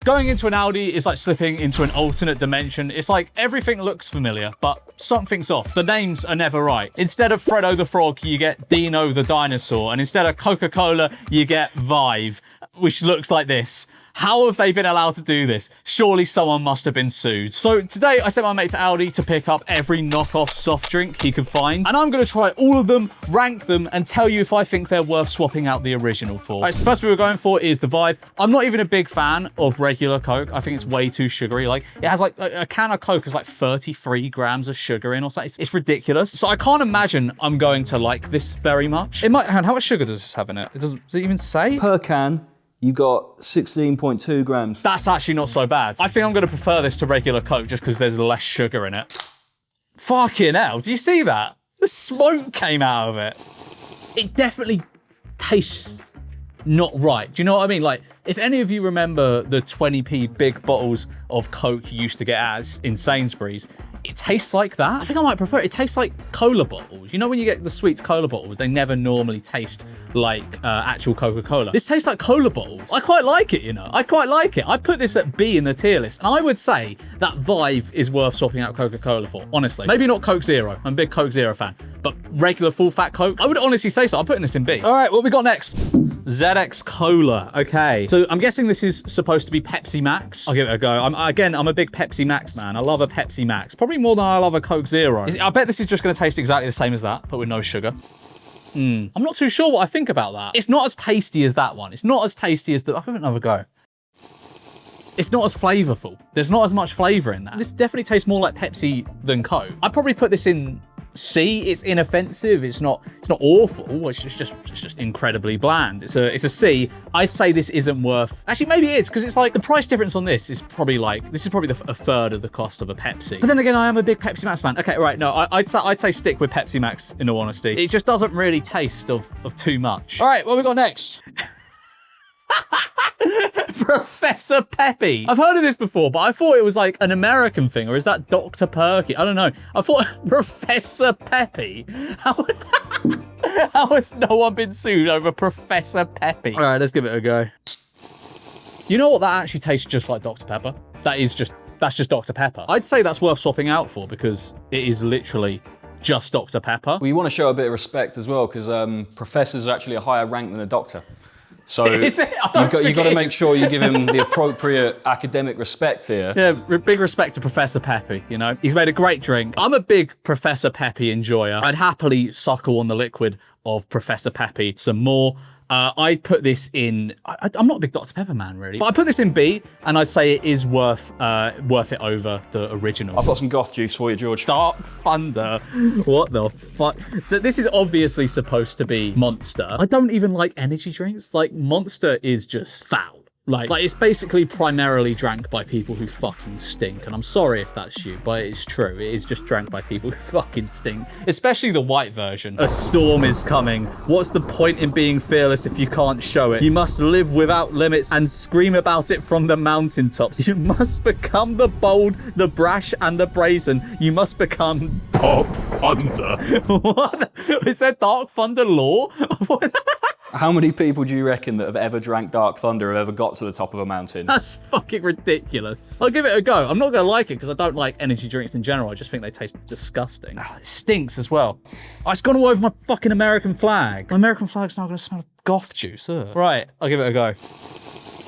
Going into an Aldi is like slipping into an alternate dimension. It's like everything looks familiar, but something's off. The names are never right. Instead of Freddo the Frog, you get Dino the Dinosaur. And instead of Coca-Cola, you get Vive, which looks like this. How have they been allowed to do this? Surely someone must have been sued. So today I sent my mate to Aldi to pick up every knockoff soft drink he could find. And I'm going to try all of them, rank them, and tell you if I think they're worth swapping out the original for. All right, so first we were going for is the Vive. I'm not even a big fan of regular Coke. I think it's way too sugary. Like, it has like a can of Coke has like 33 grams of sugar in or something. It's ridiculous. So I can't imagine I'm going to like this very much. It might, how much sugar does this have in it? Does it even say? Per can, you got 16.2 grams. That's actually not so bad. I think I'm going to prefer this to regular Coke just because there's less sugar in it. Fucking hell, do you see that? The smoke came out of it. It definitely tastes not right. Do you know what I mean? Like, if any of you remember the 20p big bottles of Coke you used to get in Sainsbury's, it tastes like that. I think I might prefer it. It tastes like cola bottles. You know when you get the sweets cola bottles, they never normally taste like actual Coca-Cola. This tastes like cola bottles. I quite like it, you know. I quite like it. I put this at B in the tier list, and I would say that Vive is worth swapping out Coca-Cola for, honestly. Maybe not Coke Zero. I'm a big Coke Zero fan, but regular full fat Coke, I would honestly say so. I'm putting this in B. All right, what we got next? ZX Cola. Okay, so I'm guessing this is supposed to be Pepsi Max. I'll give it a go. I'm a big Pepsi Max man. I love a Pepsi Max. Probably more than I love a Coke Zero. I bet this is just going to taste exactly the same as that, but with no sugar. I'm not too sure what I think about that. It's not as tasty as that one. It's not as tasty as the... I'll give it another go. It's not as flavorful. There's not as much flavor in that. This definitely tastes more like Pepsi than Coke. I'd probably put this in C. It's inoffensive. It's not awful. It's just incredibly bland. It's a C. I'd say this isn't worth. Actually, maybe it is because it's like the price difference on this is probably like a third of the cost of a Pepsi. But then again, I am a big Pepsi Max fan. Okay, right. No, I'd say stick with Pepsi Max in all honesty. It just doesn't really taste of too much. All right, what we got next? Professor Peppy. I've heard of this before, but I thought it was like an American thing, or is that Dr. Perky? I don't know. I thought Professor Peppy. How has no one been sued over Professor Peppy? All right, let's give it a go. You know what? That actually tastes just like Dr. Pepper. That's just Dr. Pepper. I'd say that's worth swapping out for because it is literally just Dr. Pepper. Well, you want to show a bit of respect as well because professors are actually a higher rank than a doctor. So you've got to make sure you give him the appropriate academic respect here. Yeah, big respect to Professor Peppy, you know. He's made a great drink. I'm a big Professor Peppy enjoyer. I'd happily suckle on the liquid of Professor Peppy some more. I'd put this in, I'm not a big Dr. Pepper man, really, but I put this in B, and I'd say it is worth it over the original. I've got some goth juice for you, George. Dark Thunder. What the fuck? So this is obviously supposed to be Monster. I don't even like energy drinks. Like, Monster is just foul. Like it's basically primarily drank by people who fucking stink. And I'm sorry if that's you, but it's true. It is just drank by people who fucking stink. Especially the white version. A storm is coming. What's the point in being fearless if you can't show it? You must live without limits and scream about it from the mountaintops. You must become the bold, the brash, and the brazen. You must become Dark Thunder. What? Is there Dark Thunder lore? How many people do you reckon that have ever drank Dark Thunder have ever got to the top of a mountain? That's fucking ridiculous. I'll give it a go. I'm not going to like it because I don't like energy drinks in general. I just think they taste disgusting. Oh, it stinks as well. Oh, it's gone all over my fucking American flag. My American flag's now going to smell of goth juice. Ugh. Right, I'll give it a go.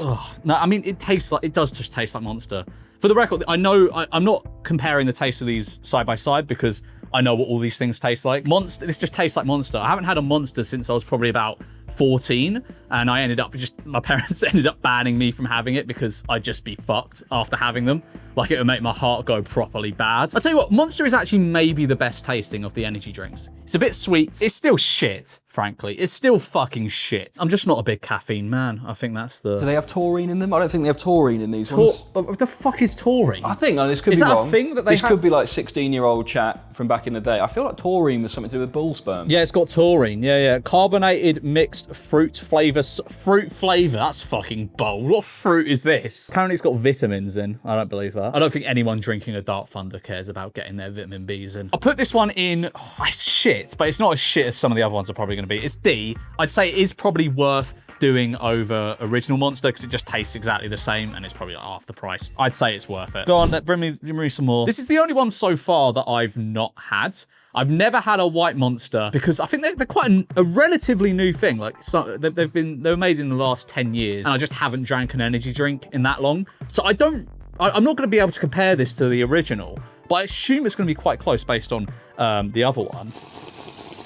Ugh. No, I mean, it does just taste like Monster. For the record, I know I'm not comparing the taste of these side by side because I know what all these things taste like. Monster, this just tastes like Monster. I haven't had a Monster since I was probably about 14, and my parents ended up banning me from having it because I'd just be fucked after having them. Like, it would make my heart go properly bad. I'll tell you what, Monster is actually maybe the best tasting of the energy drinks. It's a bit sweet. It's still shit, frankly. It's still fucking shit. I'm just not a big caffeine man. I think that's the... Do they have taurine in them? I don't think they have taurine in these ones. What the fuck is taurine? I think, this could be wrong. Is that a thing that they This could be like 16-year-old chat from back in the day. I feel like taurine was something to do with bull sperm. Yeah, it's got taurine. Yeah. Carbonated mixed fruit flavor. Fruit flavor? That's fucking bold. What fruit is this? Apparently it's got vitamins in. I don't believe that. I don't think anyone drinking a Dark Thunder cares about getting their vitamin Bs in. I'll put this one in... Oh, it's shit, but it's not as shit as some of the other ones are probably going to be. It's D. I'd say it is probably worth doing over original Monster because it just tastes exactly the same and it's probably like half the price. I'd say it's worth it. Go on, bring me some more. This is the only one so far that I've not had. I've never had a white Monster because I think they're quite a relatively new thing. Like they were made in the last 10 years and I just haven't drank an energy drink in that long. So I'm not going to be able to compare this to the original, but I assume it's going to be quite close based on the other one.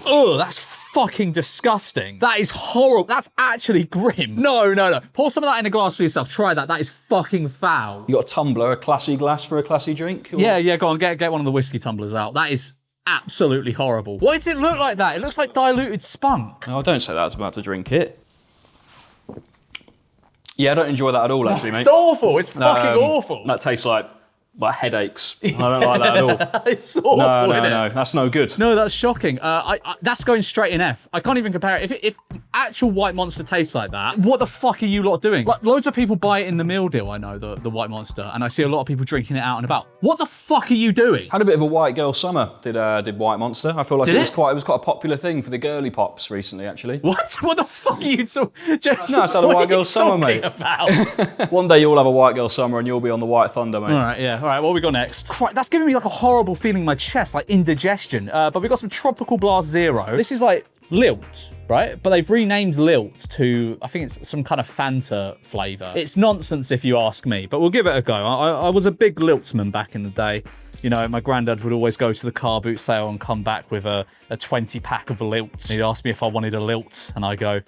Oh, that's fucking disgusting. That is horrible. That's actually grim. No. Pour some of that in a glass for yourself. Try that. That is fucking foul. You got a tumbler, a classy glass for a classy drink? Or? Yeah, go on, get one of the whiskey tumblers out. That is absolutely horrible. Why does it look like that? It looks like diluted spunk. No, don't say that. I was about to drink it. Yeah, I don't enjoy that at all, actually, mate. It's awful. It's fucking awful. That tastes like headaches. I don't like that at all. It's awful, No, that's no good. No, that's shocking. That's going straight in F. I can't even compare it. If actual white Monster tastes like that, what the fuck are you lot doing? Like, loads of people buy it in the meal deal, I know, the white Monster, and I see a lot of people drinking it out and about. What the fuck are you doing? Had a bit of a white girl summer, did white Monster. I feel like it was quite a popular thing for the girly pops recently, actually. What? What the fuck are you talking? No, it's had a white girl summer, mate. About? One day you'll have a white girl summer and you'll be on the White Thunder, mate. All right, yeah. All right, what we got next? Christ, that's giving me like a horrible feeling in my chest, like indigestion. But we got some Tropical Blast Zero. This is like Lilt, right? But they've renamed Lilt to, I think it's some kind of Fanta flavour. It's nonsense if you ask me, but we'll give it a go. I was a big Liltsman back in the day. You know, my granddad would always go to the car boot sale and come back with a 20-pack of Lilt. He'd ask me if I wanted a Lilt, and I go,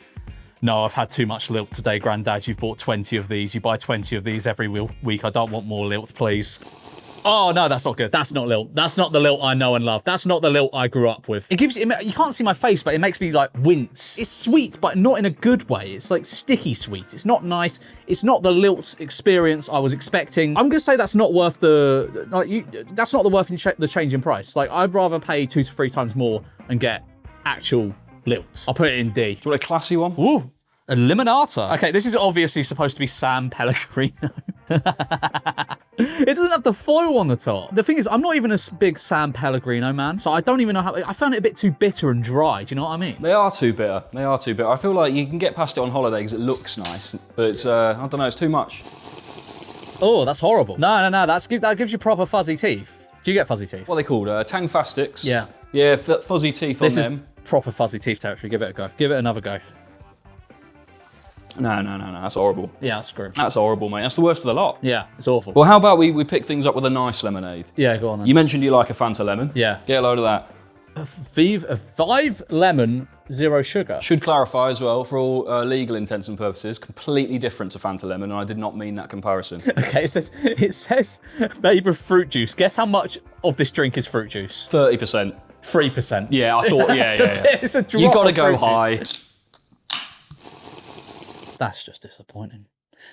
no, I've had too much Lilt today, Granddad. You've bought 20 of these. You buy 20 of these every week. I don't want more Lilt, please. Oh, no, that's not good. That's not Lilt. That's not the Lilt I know and love. That's not the Lilt I grew up with. It gives you can't see my face, but it makes me like wince. It's sweet, but not in a good way. It's like sticky sweet. It's not nice. It's not the Lilt experience I was expecting. I'm gonna say that's not worth that's not the change in price. Like, I'd rather pay 2 to 3 times more and get actual Lilt. I'll put it in D. Do you want a classy one? Ooh, a limonata. Okay, this is obviously supposed to be San Pellegrino. It doesn't have the foil on the top. The thing is, I'm not even a big San Pellegrino man, so I don't even know how. I found it a bit too bitter and dry. Do you know what I mean? They are too bitter. I feel like you can get past it on holiday because it looks nice, but it's, I don't know, it's too much. Oh, that's horrible. No. That gives you proper fuzzy teeth. Do you get fuzzy teeth? What are they called? Tang Fastics? Yeah. Yeah, fuzzy teeth on them. Proper fuzzy teeth territory. Give it a go. Give it another go. No, that's horrible. Yeah, that's grim. That's horrible, mate. That's the worst of the lot. Yeah, it's awful. Well, how about we pick things up with a nice lemonade? Yeah, go on then. You mentioned you like a Fanta lemon. Yeah. Get a load of that. A 5 lemon, 0 sugar. Should clarify as well, for all legal intents and purposes, completely different to Fanta lemon, and I did not mean that comparison. Okay, it says made with fruit juice. Guess how much of this drink is fruit juice? 30%. 3%. Yeah, I thought, yeah. It's a drop. You gotta go high. That's just disappointing.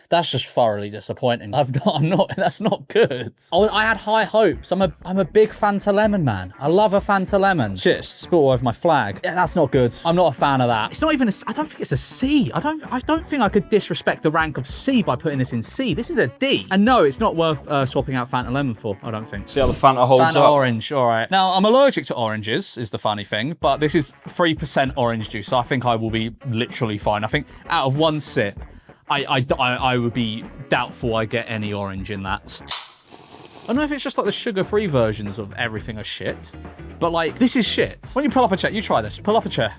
That's just thoroughly disappointing. That's not good. I had high hopes. I'm a big Fanta lemon man. I love a Fanta lemon. Shit, it's spilled all over my flag. Yeah, that's not good. I'm not a fan of that. It's not even I don't think it's a C. I don't think I could disrespect the rank of C by putting this in C. This is a D. And no, it's not worth swapping out Fanta lemon for, I don't think. See how the Fanta holds Fanta up? orange, all right. Now, I'm allergic to oranges, is the funny thing, but this is 3% orange juice, so I think I will be literally fine. I think out of one sip, I would be doubtful I get any orange in that. I don't know if it's just like the sugar-free versions of everything are shit, but like, this is shit. When you pull up a chair, you try this, pull up a chair.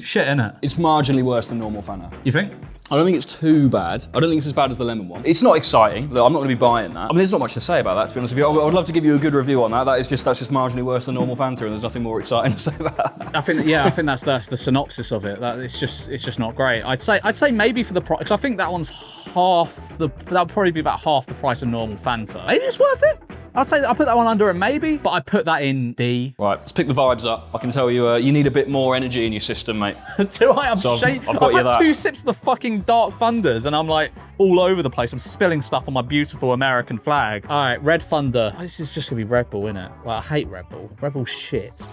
Shit, innit? It's marginally worse than normal Fanta. You think? I don't think it's too bad. I don't think it's as bad as the lemon one. It's not exciting. Look, I'm not going to be buying that. I mean, there's not much to say about that, to be honest with you. I would love to give you a good review on that. That's just marginally worse than normal Fanta, and there's nothing more exciting to say about that. I think that's the synopsis of it. It's just not great. I'd say maybe for the price, because I think that one's that'll probably be about half the price of normal Fanta. Maybe it's worth it. I'll put that one under a maybe, but I put that in D. Right, let's pick the vibes up. I can tell you, you need a bit more energy in your system, mate. Do I? I've had 2 sips of the fucking Dark Thunders, and I'm like all over the place. I'm spilling stuff on my beautiful American flag. All right, Red Thunder. This is just gonna be Red Bull, innit? Well, I hate Red Bull. Red Bull shit.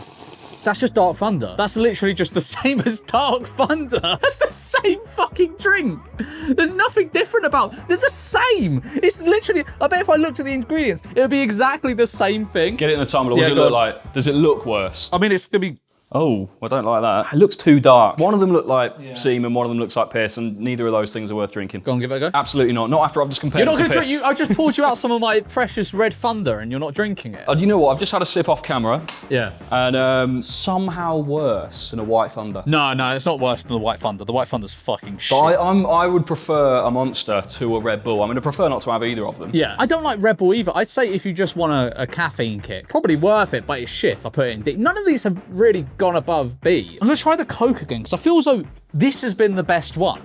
That's just Dark Thunder. That's literally just the same as Dark Thunder. That's the same fucking drink. There's nothing different about. They're the same. It's literally. I bet if I looked at the ingredients, it would be exactly the same thing. Get it in the tumbler. What does it look like? Does it look worse? I mean, it's gonna be. Oh, I don't like that. It looks too dark. One of them looked like semen, one of them looks like piss, and neither of those things are worth drinking. Go on, give it a go. Absolutely not. Not after I've just compared You're it not to going to piss. drink. I just poured you out some of my precious Red Thunder, and you're not drinking it. You know what? I've just had a sip off camera, Yeah. and somehow worse than a White Thunder. No, it's not worse than the White Thunder. The White Thunder's fucking shit. But I would prefer a Monster to a Red Bull. I mean, I prefer not to have either of them. Yeah, I don't like Red Bull either. I'd say if you just want a caffeine kick, probably worth it, but it's shit. I put it in D. None of these have really gone above B. I'm gonna try the Coke again, because I feel as though this has been the best one.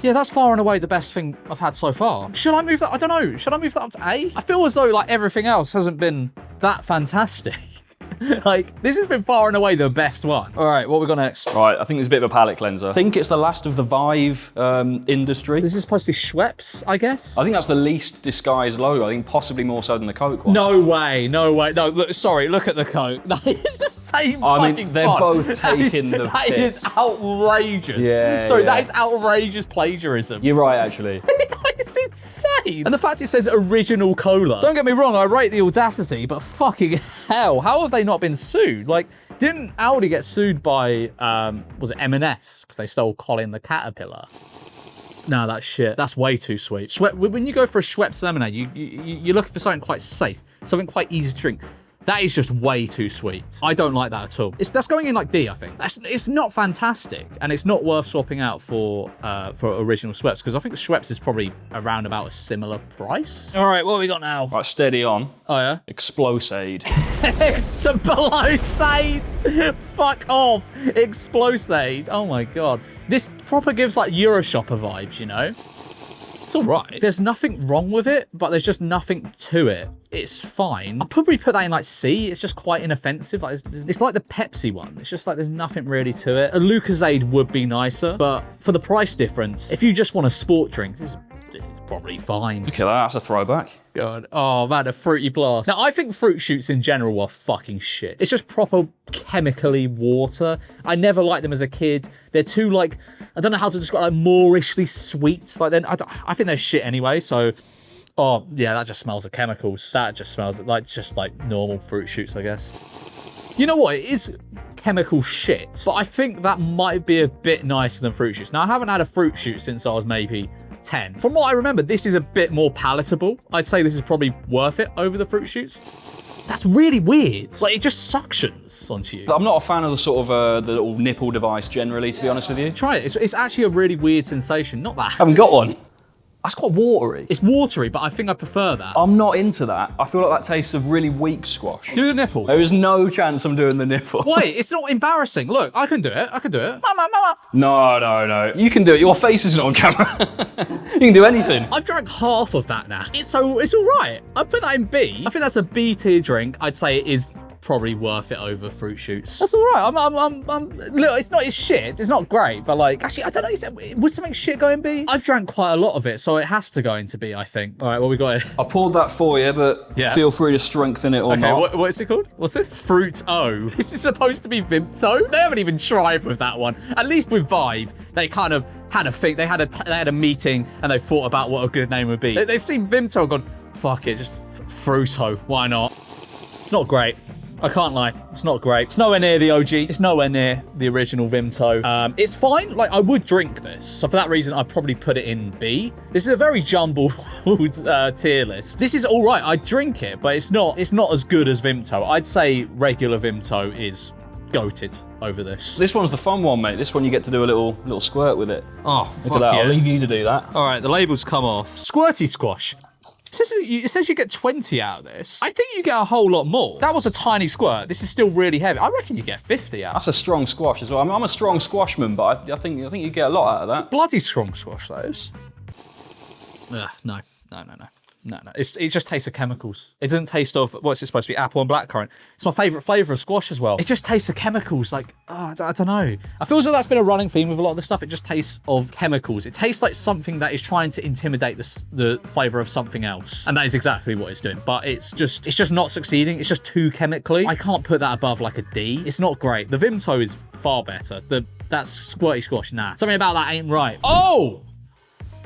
Yeah, that's far and away the best thing I've had so far. Should I move that? I don't know. Should I move that up to A? I feel as though like everything else hasn't been that fantastic. Like, this has been far and away the best one. All right, what we got next? Right, I think there's a bit of a palate cleanser. I think it's the last of the Vive industry. This is supposed to be Schweppes, I guess? I think that's the least disguised logo. I think possibly more so than the Coke one. No way. No, look, sorry, look at the Coke. That is the same fucking they're font. both taking the That piss. is outrageous. Yeah, Sorry, yeah. that is outrageous plagiarism. You're right, actually. It's insane. And the fact it says original cola. Don't get me wrong, I rate the audacity, but fucking hell, how have they not been sued? Like, didn't Aldi get sued by, was it M&S? Because they stole Colin the Caterpillar. No, that's shit. That's way too sweet. When you go for a Schweppes lemonade, you're looking for something quite safe, something quite easy to drink. That is just way too sweet. I don't like that at all. That's going in like D, I think. It's not fantastic, and it's not worth swapping out for original Schweppes, because I think the Schweppes is probably around about a similar price. All right, what have we got now? Right, steady on. Oh yeah? Explosade. Explosade! Fuck off! Explosade! Oh my god. This proper gives like Euroshopper vibes, you know? It's all right. There's nothing wrong with it, but there's just nothing to it. It's fine. I'll probably put that in like C. It's just quite inoffensive. Like, it's like the Pepsi one. It's just like there's nothing really to it. A Lucozade would be nicer, but for the price difference, if you just want a sport drink, this is probably fine. Look at that, that's a throwback. God. Oh man, a Fruity Blast. Now, I think fruit shoots in general are fucking shit. It's just proper chemically water. I never liked them as a kid. They're too like, I don't know how to describe, like moorishly sweet. Like then I think they're shit anyway, so oh yeah, that just smells of chemicals. That just smells like just like normal fruit shoots, I guess. You know what? It is chemical shit, but I think that might be a bit nicer than fruit shoots. Now, I haven't had a fruit shoot since I was maybe 10. From what I remember, this is a bit more palatable. I'd say this is probably worth it over the fruit shoots. That's really weird. Like, it just suctions onto you. I'm not a fan of the sort of the little nipple device generally, to be honest with you. Try it. It's actually a really weird sensation. Not that. I haven't got one. That's quite watery. It's watery, but I think I prefer that. I'm not into that. I feel like that tastes of really weak squash. Do the nipple. There is no chance I'm doing the nipple. Wait, it's not embarrassing. Look, I can do it. I can do it. Mama. No. You can do it. Your face isn't on camera. You can do anything. I've drank half of that now. It's all right. I'd put that in B. I think that's a B tier drink. I'd say it is probably worth it over fruit shoots. That's all right. Look, it's shit. It's not great, but like, actually, I don't know. Would something shit go in B? I've drank quite a lot of it, so it has to go into B, I think. All right, what we got here? I poured that for you, but feel free to strengthen it or not. Okay, what is it called? What's this? Fruit O. This is supposed to be Vimto. They haven't even tried with that one. At least with Vive, they kind of had a think. They had a meeting and they thought about what a good name would be. They've seen Vimto and gone, fuck it, just Fruito. Why not? It's not great. I can't lie, it's not great. It's nowhere near the OG. It's nowhere near the original Vimto. It's fine, like I would drink this. So for that reason, I'd probably put it in B. This is a very jumbled tier list. This is all right, I'd drink it, but it's not as good as Vimto. I'd say regular Vimto is goated over this. This one's the fun one, mate. This one you get to do a little squirt with it. Oh, Look at that, I'll leave you to do that. All right, the label's come off. Squirty Squash. It says you get 20 out of this. I think you get a whole lot more. That was a tiny squirt. This is still really heavy. I reckon you get 50 out. That's a strong squash as well. I mean, I'm a strong squashman, but I think you get a lot out of that. Bloody strong squash, those. No. It just tastes of chemicals. It doesn't taste of, what's it supposed to be, apple and blackcurrant. It's my favourite flavour of squash as well. It just tastes of chemicals, like, I don't know. I feel as though that's been a running theme with a lot of the stuff. It just tastes of chemicals. It tastes like something that is trying to intimidate the flavour of something else. And that is exactly what it's doing. But it's just not succeeding. It's just too chemically. I can't put that above like a D. It's not great. The Vimto is far better. That's Squirty Squash, nah. Something about that ain't right. Oh!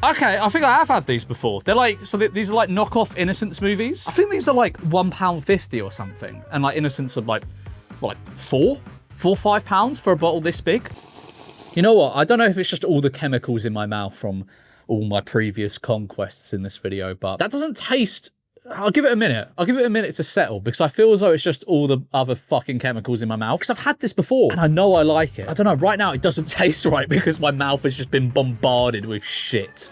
Okay, I think I have had these before. They're like, these are like knockoff Innocence movies. I think these are like £1.50 or something. And like Innocence are like, what, like 4? 4 or 5 pounds for a bottle this big. You know what? I don't know if it's just all the chemicals in my mouth from all my previous conquests in this video, but that doesn't taste... I'll give it a minute. I'll give it a minute to settle because I feel as though it's just all the other fucking chemicals in my mouth. Because I've had this before and I know I like it. I don't know, right now it doesn't taste right because my mouth has just been bombarded with shit.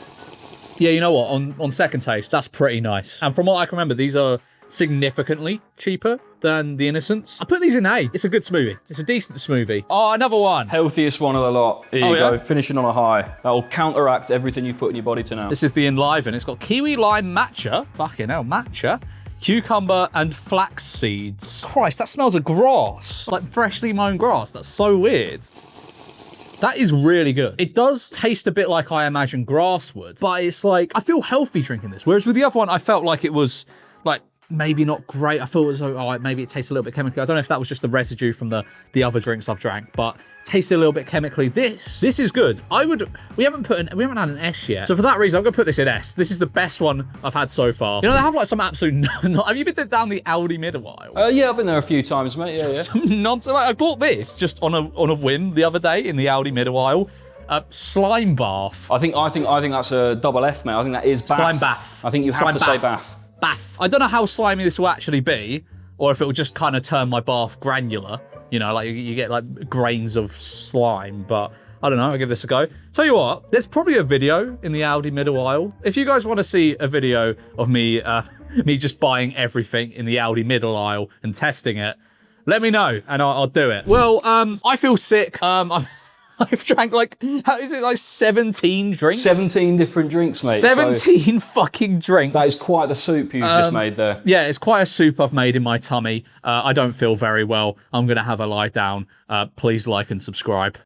Yeah, you know what? On second taste, that's pretty nice. And from what I can remember, these are significantly cheaper than the Innocents. I put these in A. It's a good smoothie. It's a decent smoothie. Oh, another one. Healthiest one of the lot. Here you go, finishing on a high. That'll counteract everything you've put in your body to now. This is the Enliven. It's got kiwi lime matcha. Fucking hell, matcha. Cucumber and flax seeds. Christ, that smells of grass. Like freshly mown grass. That's so weird. That is really good. It does taste a bit like I imagine grass would, but it's like, I feel healthy drinking this. Whereas with the other one, I felt like it was like, maybe not great. I thought it was, oh, maybe it tastes a little bit chemically. I don't know if that was just the residue from the other drinks I've drank, but tasted a little bit chemically. This is good. We haven't had an S yet. So for that reason, I'm gonna put this in S. This is the best one I've had so far. You know, they have like some absolute, have you been down the Aldi middle aisle? Yeah, I've been there a few times, mate, yeah. Some nonsense. Like, I bought this just on a whim the other day in the Aldi middle aisle. Slime bath. I think that's a double F, mate. I think that is bath. Slime bath. I think you have to say bath. Bath. I don't know how slimy this will actually be, or if it will just kind of turn my bath granular. You know, like you get like grains of slime, but I don't know, I'll give this a go. Tell you what, there's probably a video in the Aldi middle aisle. If you guys want to see a video of me just buying everything in the Aldi middle aisle and testing it, let me know and I'll do it. Well, I feel sick. I've drank like, how is it, like 17 drinks? 17 different drinks, mate. 17 fucking drinks. That is quite the soup you've just made there. Yeah, it's quite a soup I've made in my tummy. I don't feel very well. I'm going to have a lie down. Please like and subscribe.